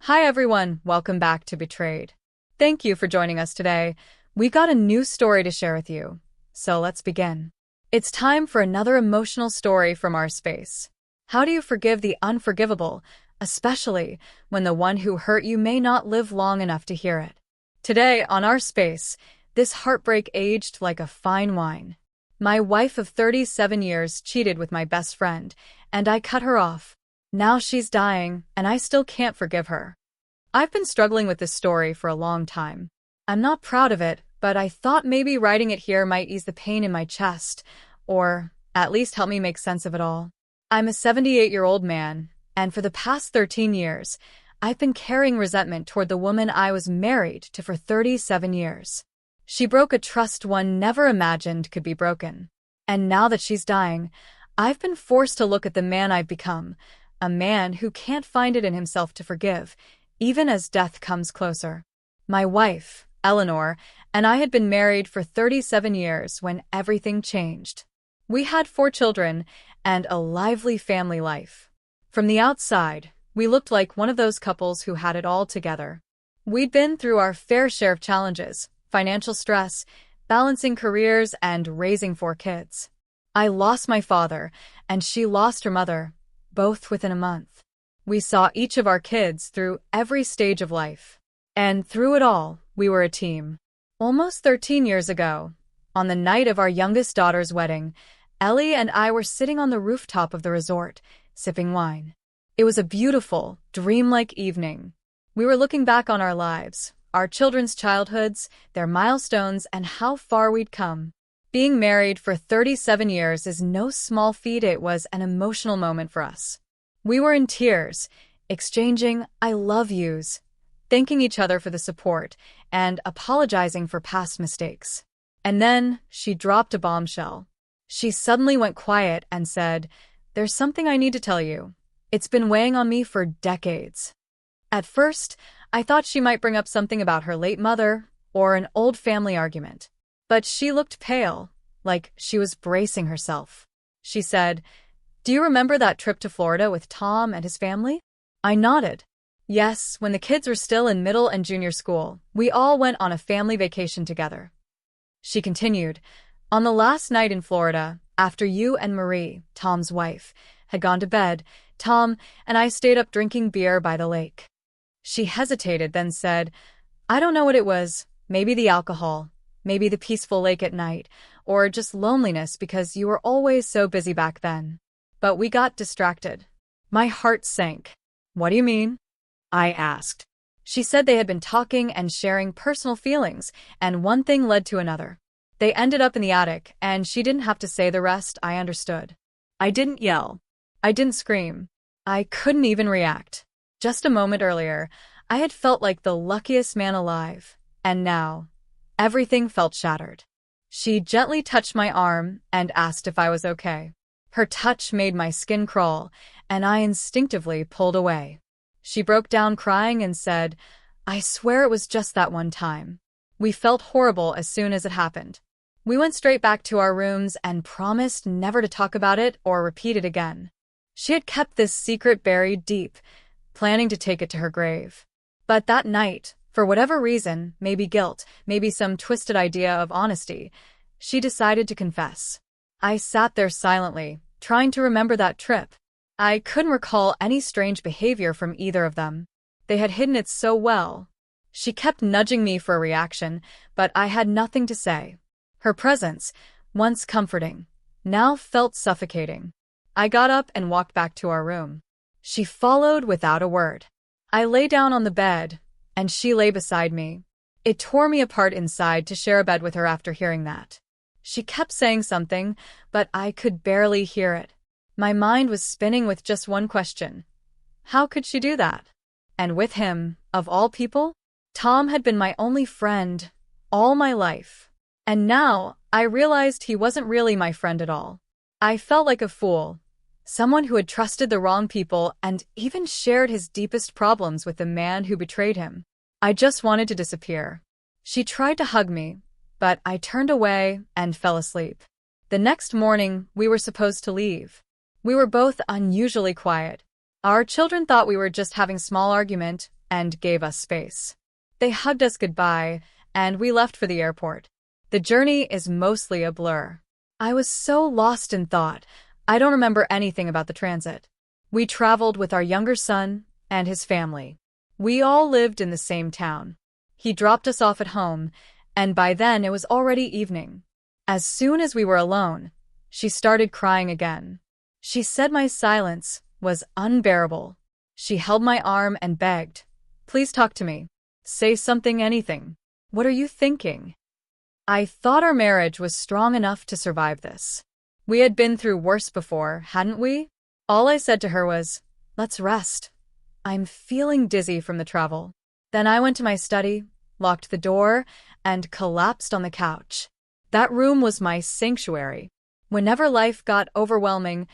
Hi everyone, welcome back to Betrayed. Thank you for joining us today. We got a new story to share with you, so let's begin. It's time for another emotional story from our space. How do you forgive the unforgivable, especially when the one who hurt you may not live long enough to hear it? Today, on our space, this heartbreak aged like a fine wine. My wife of 37 years cheated with my best friend, and I cut her off. Now she's dying, and I still can't forgive her. I've been struggling with this story for a long time. I'm not proud of it, but I thought maybe writing it here might ease the pain in my chest, or at least help me make sense of it all. I'm a 78-year-old man, and for the past 13 years, I've been carrying resentment toward the woman I was married to for 37 years. She broke a trust one never imagined could be broken. And now that she's dying, I've been forced to look at the man I've become, a man who can't find it in himself to forgive, even as death comes closer. My wife, Eleanor, and I had been married for 37 years when everything changed. We had 4 children and a lively family life. From the outside, we looked like one of those couples who had it all together. We'd been through our fair share of challenges, financial stress, balancing careers, and raising 4 kids. I lost my father, and she lost her mother, both within a month. We saw each of our kids through every stage of life. And through it all, we were a team. Almost 13 years ago, on the night of our youngest daughter's wedding, Ellie and I were sitting on the rooftop of the resort, sipping wine. It was a beautiful, dreamlike evening. We were looking back on our lives, our children's childhoods, their milestones, and how far we'd come. Being married for 37 years is no small feat. It was an emotional moment for us. We were in tears, exchanging I love yous, thanking each other for the support, and apologizing for past mistakes. And then she dropped a bombshell. She suddenly went quiet and said, "There's something I need to tell you. It's been weighing on me for decades." At first, I thought she might bring up something about her late mother or an old family argument. But she looked pale, like she was bracing herself. She said, "Do you remember that trip to Florida with Tom and his family?" I nodded. Yes, when the kids were still in middle and junior school, we all went on a family vacation together. She continued, "On the last night in Florida, after you and Marie, Tom's wife, had gone to bed, Tom and I stayed up drinking beer by the lake." She hesitated, then said, "I don't know what it was, maybe the alcohol. Maybe the peaceful lake at night, or just loneliness because you were always so busy back then. But we got distracted." My heart sank. "What do you mean?" I asked. She said they had been talking and sharing personal feelings, and one thing led to another. They ended up in the attic, and she didn't have to say the rest. I understood. I didn't yell. I didn't scream. I couldn't even react. Just a moment earlier, I had felt like the luckiest man alive, and now everything felt shattered. She gently touched my arm and asked if I was okay. Her touch made my skin crawl, and I instinctively pulled away. She broke down crying and said, "I swear it was just that one time." We felt horrible as soon as it happened. We went straight back to our rooms and promised never to talk about it or repeat it again. She had kept this secret buried deep, planning to take it to her grave. But that night, for whatever reason, maybe guilt, maybe some twisted idea of honesty, she decided to confess. I sat there silently, trying to remember that trip. I couldn't recall any strange behavior from either of them. They had hidden it so well. She kept nudging me for a reaction, but I had nothing to say. Her presence, once comforting, now felt suffocating. I got up and walked back to our room. She followed without a word. I lay down on the bed, and she lay beside me. It tore me apart inside to share a bed with her after hearing that. She kept saying something, but I could barely hear it. My mind was spinning with just one question. How could she do that? And with him, of all people? Tom had been my only friend all my life. And now, I realized he wasn't really my friend at all. I felt like a fool. Someone who had trusted the wrong people and even shared his deepest problems with the man who betrayed him. I just wanted to disappear. She tried to hug me, but I turned away and fell asleep. The next morning, we were supposed to leave. We were both unusually quiet. Our children thought we were just having a small argument, and gave us space. They hugged us goodbye, and we left for the airport. The journey is mostly a blur. I was so lost in thought, I don't remember anything about the transit. We traveled with our younger son and his family. We all lived in the same town. He dropped us off at home, and by then it was already evening. As soon as we were alone, she started crying again. She said my silence was unbearable. She held my arm and begged, "Please talk to me. Say something, anything. What are you thinking?" I thought our marriage was strong enough to survive this. We had been through worse before, hadn't we? All I said to her was, "Let's rest. I'm feeling dizzy from the travel." Then I went to my study, locked the door, and collapsed on the couch. That room was my sanctuary. Whenever life got overwhelming,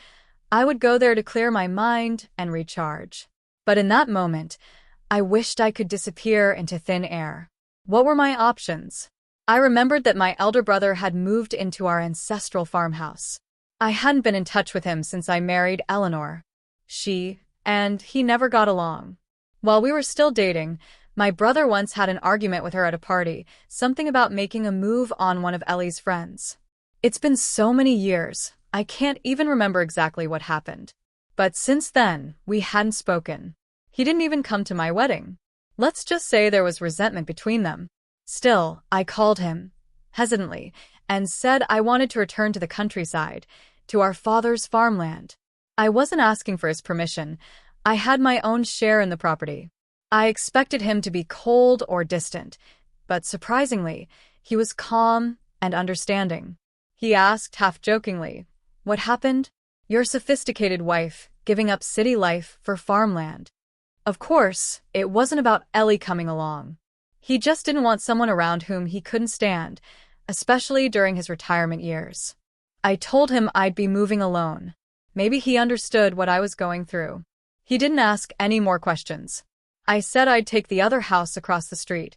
I would go there to clear my mind and recharge. But in that moment, I wished I could disappear into thin air. What were my options? I remembered that my elder brother had moved into our ancestral farmhouse. I hadn't been in touch with him since I married Eleanor. She and he never got along. While we were still dating, my brother once had an argument with her at a party, something about making a move on one of Ellie's friends. It's been so many years, I can't even remember exactly what happened. But since then, we hadn't spoken. He didn't even come to my wedding. Let's just say there was resentment between them. Still, I called him, hesitantly, and said I wanted to return to the countryside, to our father's farmland. I wasn't asking for his permission. I had my own share in the property. I expected him to be cold or distant, but surprisingly, he was calm and understanding. He asked, half jokingly, "What happened?" "Your sophisticated wife, giving up city life for farmland." Of course, it wasn't about Ellie coming along. He just didn't want someone around whom he couldn't stand, especially during his retirement years. I told him I'd be moving alone. Maybe he understood what I was going through. He didn't ask any more questions. I said I'd take the other house across the street.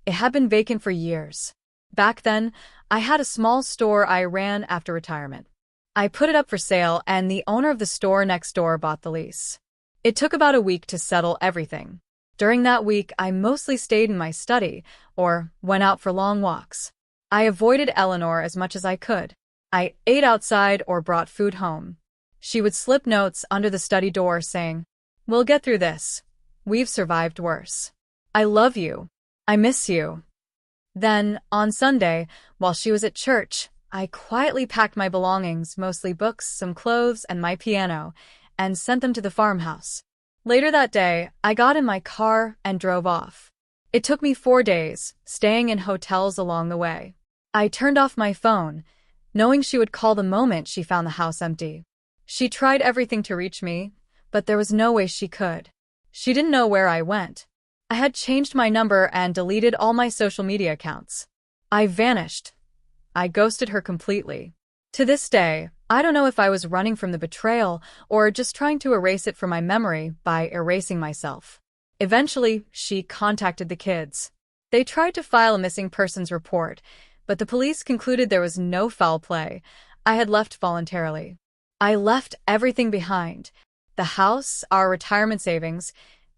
It had been vacant for years. Back then, I had a small store I ran after retirement. I put it up for sale, and the owner of the store next door bought the lease. It took about a week to settle everything. During that week, I mostly stayed in my study or went out for long walks. I avoided Eleanor as much as I could. I ate outside or brought food home. She would slip notes under the study door saying, "We'll get through this. We've survived worse. I love you. I miss you." Then, on Sunday, while she was at church, I quietly packed my belongings, mostly books, some clothes, and my piano, and sent them to the farmhouse. Later that day, I got in my car and drove off. It took me 4 days, staying in hotels along the way. I turned off my phone, knowing she would call the moment she found the house empty. She tried everything to reach me, but there was no way she could. She didn't know where I went. I had changed my number and deleted all my social media accounts. I vanished. I ghosted her completely. To this day, I don't know if I was running from the betrayal or just trying to erase it from my memory by erasing myself. Eventually, she contacted the kids. They tried to file a missing persons report, but the police concluded there was no foul play. I had left voluntarily. I left everything behind. The house, our retirement savings,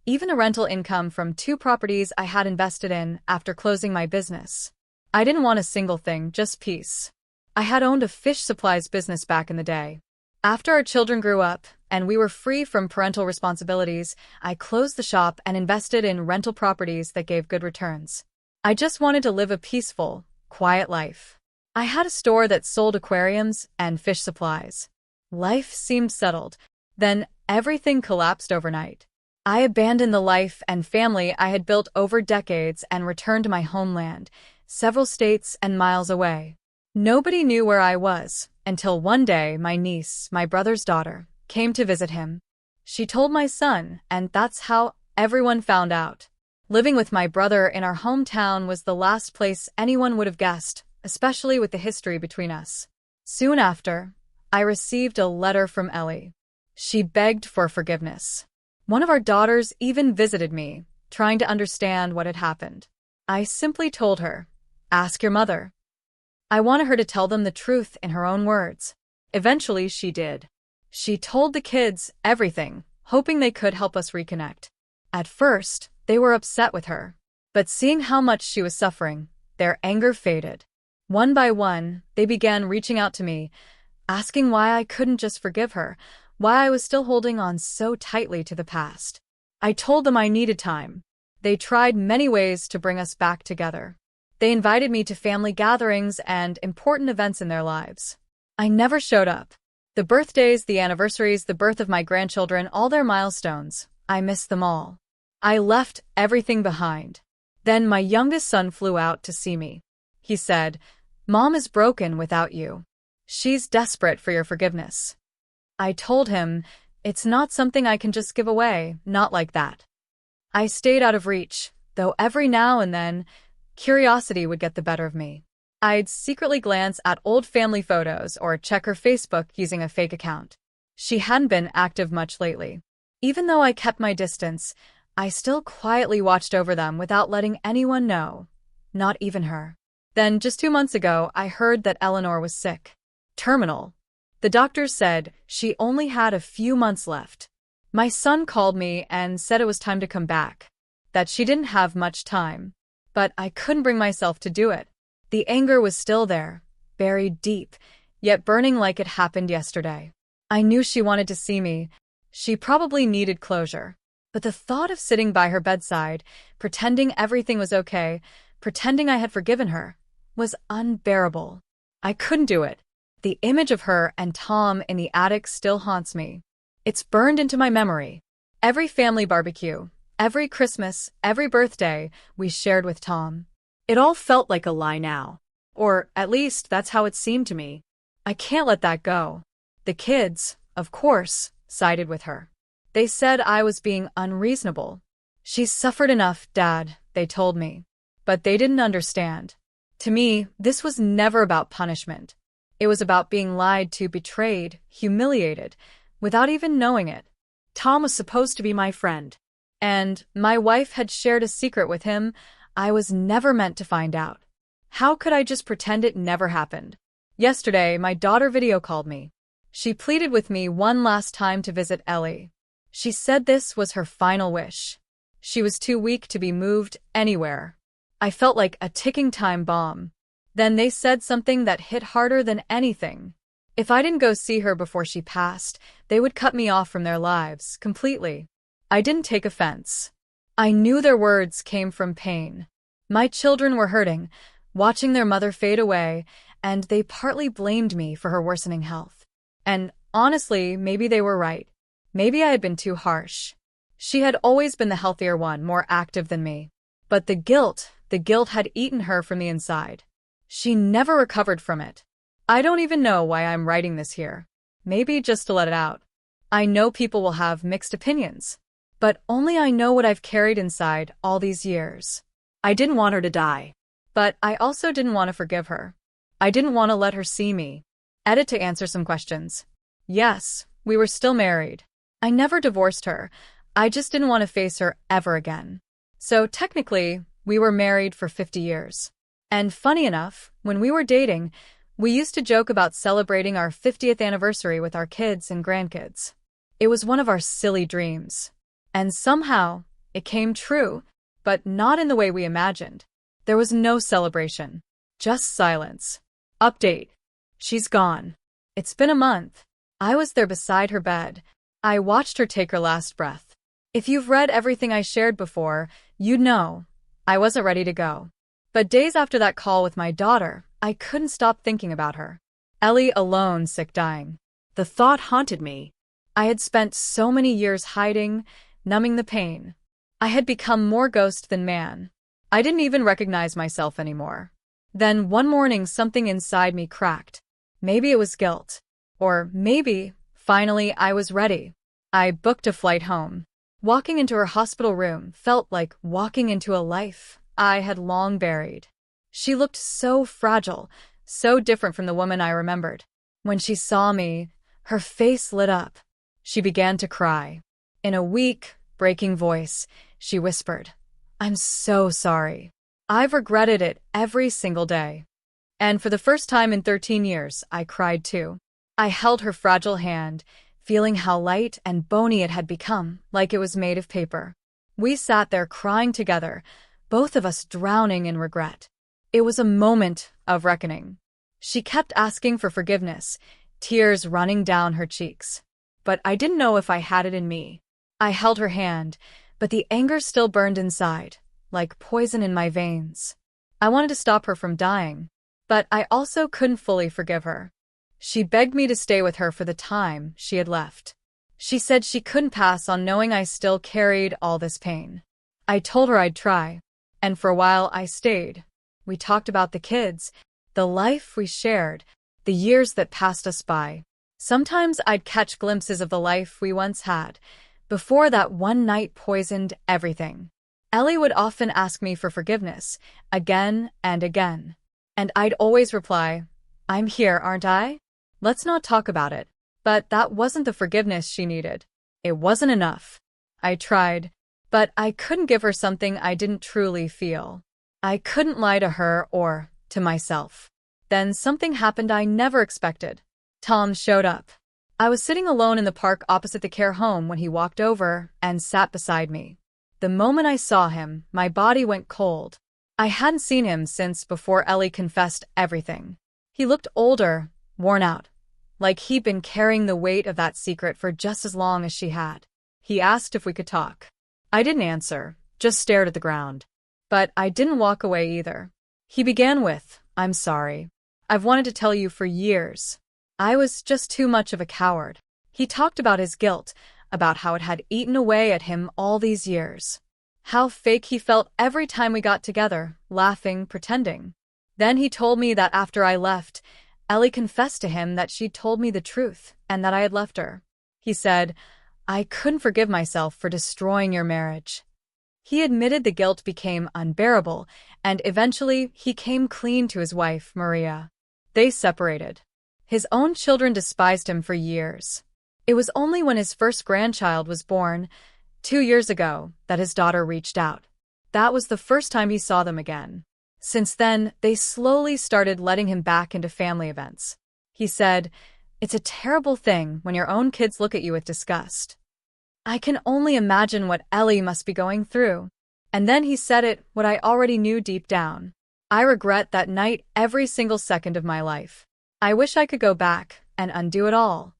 even a rental income from 2 properties I had invested in after closing my business. I didn't want a single thing, just peace. I had owned a fish supplies business back in the day. After our children grew up and we were free from parental responsibilities, I closed the shop and invested in rental properties that gave good returns. I just wanted to live a peaceful, quiet life. I had a store that sold aquariums and fish supplies. Life seemed settled. Then everything collapsed overnight. I abandoned the life and family I had built over decades and returned to my homeland, several states and miles away. Nobody knew where I was until one day my niece, my brother's daughter, came to visit him. She told my son, and that's how everyone found out. Living with my brother in our hometown was the last place anyone would have guessed, especially with the history between us. Soon after, I received a letter from Ellie. She begged for forgiveness. One of our daughters even visited me, trying to understand what had happened. I simply told her, "Ask your mother." I wanted her to tell them the truth in her own words. Eventually, she did. She told the kids everything, hoping they could help us reconnect. At first, They were upset with her. But seeing how much she was suffering, their anger faded. One by one, they began reaching out to me, asking why I couldn't just forgive her, why I was still holding on so tightly to the past. I told them I needed time. They tried many ways to bring us back together. They invited me to family gatherings and important events in their lives. I never showed up. The birthdays, the anniversaries, the birth of my grandchildren, all their milestones, I missed them all. I left everything behind. Then my youngest son flew out to see me. He said, "Mom is broken without you. She's desperate for your forgiveness." I told him, it's not something I can just give away, not like that. I stayed out of reach, though every now and then, curiosity would get the better of me. I'd secretly glance at old family photos or check her Facebook using a fake account. She hadn't been active much lately. Even though I kept my distance, I still quietly watched over them without letting anyone know, not even her. Then, just 2 months ago, I heard that Eleanor was sick. Terminal. The doctors said she only had a few months left. My son called me and said it was time to come back, that she didn't have much time. But I couldn't bring myself to do it. The anger was still there, buried deep, yet burning like it happened yesterday. I knew she wanted to see me. She probably needed closure. But the thought of sitting by her bedside, pretending everything was okay, pretending I had forgiven her, was unbearable. I couldn't do it. The image of her and Tom in the attic still haunts me. It's burned into my memory. Every family barbecue, every Christmas, every birthday we shared with Tom. It all felt like a lie now. Or, at least, that's how it seemed to me. I can't let that go. The kids, of course, sided with her. They said I was being unreasonable. She's suffered enough, Dad, they told me. But they didn't understand. To me, this was never about punishment. It was about being lied to, betrayed, humiliated, without even knowing it. Tom was supposed to be my friend. And my wife had shared a secret with him I was never meant to find out. How could I just pretend it never happened? Yesterday, my daughter video called me. She pleaded with me one last time to visit Ellie. She said this was her final wish. She was too weak to be moved anywhere. I felt like a ticking time bomb. Then they said something that hit harder than anything. If I didn't go see her before she passed, they would cut me off from their lives, completely. I didn't take offense. I knew their words came from pain. My children were hurting, watching their mother fade away, and they partly blamed me for her worsening health. And honestly, maybe they were right. Maybe I had been too harsh. She had always been the healthier one, more active than me. But the guilt had eaten her from the inside. She never recovered from it. I don't even know why I'm writing this here. Maybe just to let it out. I know people will have mixed opinions. But only I know what I've carried inside all these years. I didn't want her to die. But I also didn't want to forgive her. I didn't want to let her see me. Edit to answer some questions. Yes, we were still married. I never divorced her. I just didn't want to face her ever again. So technically, we were married for 50 years. And funny enough, when we were dating, we used to joke about celebrating our 50th anniversary with our kids and grandkids. It was one of our silly dreams. And somehow, it came true, but not in the way we imagined. There was no celebration. Just silence. Update. She's gone. It's been a month. I was there beside her bed. I watched her take her last breath. If you've read everything I shared before, you'd know. I wasn't ready to go. But days after that call with my daughter, I couldn't stop thinking about her. Ellie alone, sick, dying. The thought haunted me. I had spent so many years hiding, numbing the pain. I had become more ghost than man. I didn't even recognize myself anymore. Then one morning something inside me cracked. Maybe it was guilt. Or maybe, finally, I was ready. I booked a flight home. Walking into her hospital room felt like walking into a life I had long buried. She looked so fragile, so different from the woman I remembered. When she saw me, her face lit up. She began to cry. In a weak, breaking voice, she whispered, "I'm so sorry. I've regretted it every single day." And for the first time in 13 years, I cried too. I held her fragile hand, feeling how light and bony it had become, like it was made of paper. We sat there crying together, both of us drowning in regret. It was a moment of reckoning. She kept asking for forgiveness, tears running down her cheeks. But I didn't know if I had it in me. I held her hand, but the anger still burned inside, like poison in my veins. I wanted to stop her from dying, but I also couldn't fully forgive her. She begged me to stay with her for the time she had left. She said she couldn't pass on knowing I still carried all this pain. I told her I'd try, and for a while I stayed. We talked about the kids, the life we shared, the years that passed us by. Sometimes I'd catch glimpses of the life we once had, before that one night poisoned everything. Ellie would often ask me for forgiveness, again and again. And I'd always reply, "I'm here, aren't I? Let's not talk about it." But that wasn't the forgiveness she needed. It wasn't enough. I tried, but I couldn't give her something I didn't truly feel. I couldn't lie to her or to myself. Then something happened I never expected. Tom showed up. I was sitting alone in the park opposite the care home when he walked over and sat beside me. The moment I saw him, my body went cold. I hadn't seen him since before Ellie confessed everything. He looked older, worn out, like he'd been carrying the weight of that secret for just as long as she had. He asked if we could talk. I didn't answer, just stared at the ground. But I didn't walk away either. He began with, "I'm sorry. I've wanted to tell you for years. I was just too much of a coward." He talked about his guilt, about how it had eaten away at him all these years. How fake he felt every time we got together, laughing, pretending. Then he told me that after I left, Ellie confessed to him that she'd told me the truth and that I had left her. He said, "I couldn't forgive myself for destroying your marriage." He admitted the guilt became unbearable, and eventually he came clean to his wife, Maria. They separated. His own children despised him for years. It was only when his first grandchild was born, 2 years ago, that his daughter reached out. That was the first time he saw them again. Since then, they slowly started letting him back into family events. He said, "It's a terrible thing when your own kids look at you with disgust. I can only imagine what Ellie must be going through." And then he said what I already knew deep down. "I regret that night every single second of my life. I wish I could go back and undo it all."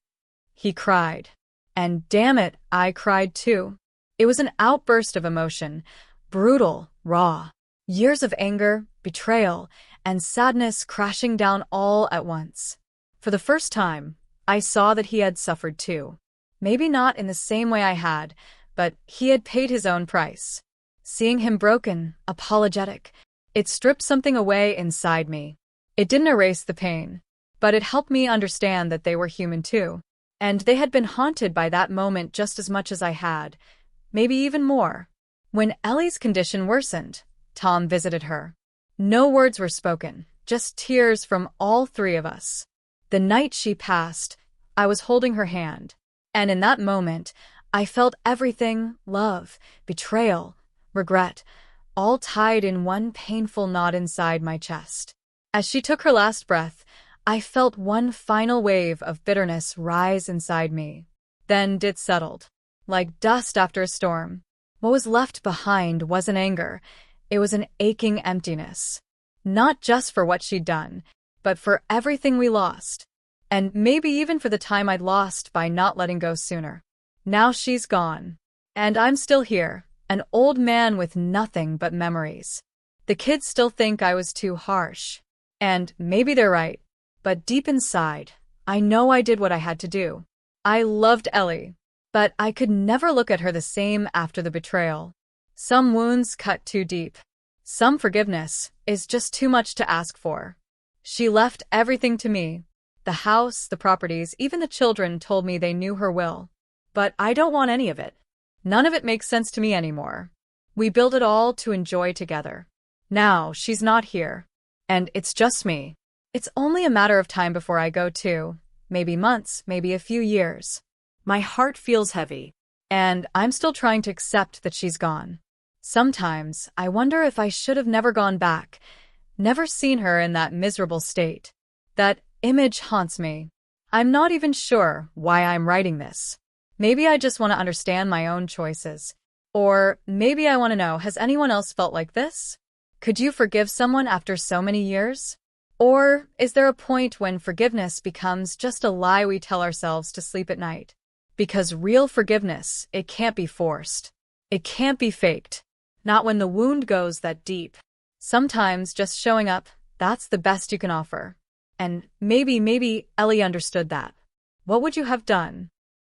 He cried. And damn it, I cried too. It was an outburst of emotion, brutal, raw. Years of anger, betrayal, and sadness crashing down all at once. For the first time, I saw that he had suffered too. Maybe not in the same way I had, but he had paid his own price. Seeing him broken, apologetic, it stripped something away inside me. It didn't erase the pain, but it helped me understand that they were human too. And they had been haunted by that moment just as much as I had, maybe even more. When Ellie's condition worsened, Tom visited her. No words were spoken, just tears from all three of us. The night she passed, I was holding her hand, and in that moment, I felt everything, love, betrayal, regret, all tied in one painful knot inside my chest. As she took her last breath, I felt one final wave of bitterness rise inside me. Then it settled, like dust after a storm. What was left behind wasn't anger, it was an aching emptiness. Not just for what she'd done, but for everything we lost. And maybe even for the time I'd lost by not letting go sooner. Now she's gone. And I'm still here, an old man with nothing but memories. The kids still think I was too harsh. And maybe they're right. But deep inside, I know I did what I had to do. I loved Ellie, but I could never look at her the same after the betrayal. Some wounds cut too deep. Some forgiveness is just too much to ask for. She left everything to me. The house, the properties, even the children told me they knew her will. But I don't want any of it. None of it makes sense to me anymore. We built it all to enjoy together. Now she's not here. And it's just me. It's only a matter of time before I go too. Maybe months, maybe a few years. My heart feels heavy. And I'm still trying to accept that she's gone. Sometimes I wonder if I should have never gone back, never seen her in that miserable state. That image haunts me. I'm not even sure why I'm writing this. Maybe I just want to understand my own choices. Or maybe I want to know, has anyone else felt like this? Could you forgive someone after so many years? Or is there a point when forgiveness becomes just a lie we tell ourselves to sleep at night? Because real forgiveness, it can't be forced. It can't be faked. Not when the wound goes that deep. Sometimes just showing up, that's the best you can offer. And maybe Ellie understood that. What would you have done?